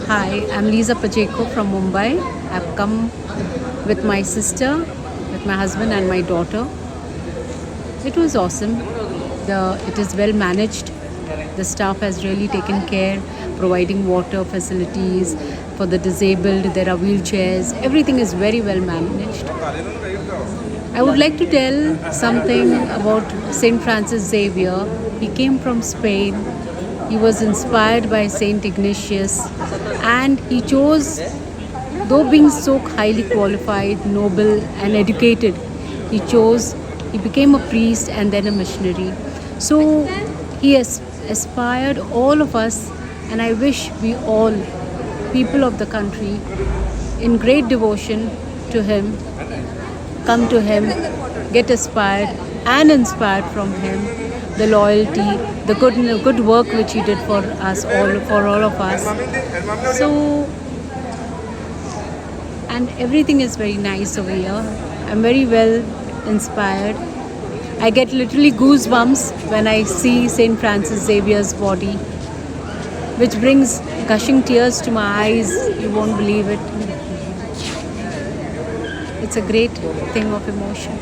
Hi, I'm Nize Pacheco from Mumbai. I've come with my sister, with my husband and my daughter. It was awesome. It is well managed. The staff has really taken care, providing water facilities for the disabled. There are wheelchairs. Everything is very well managed. I would like to tell something about Saint Francis Xavier. He came from Spain. He was inspired by Saint Ignatius, and he chose, though being so highly qualified, noble, and educated, he became a priest and then a missionary. So he has aspired all of us, and I wish we all, people of the country, in great devotion to him, come to him, get aspired and inspired from him, the loyalty, the good work which he did for us all, for all of us. So, and everything is very nice over here. I'm very well inspired. I get literally goosebumps when I see Saint Francis Xavier's body, which brings gushing tears to my eyes. You won't believe it. It's a great thing of emotion.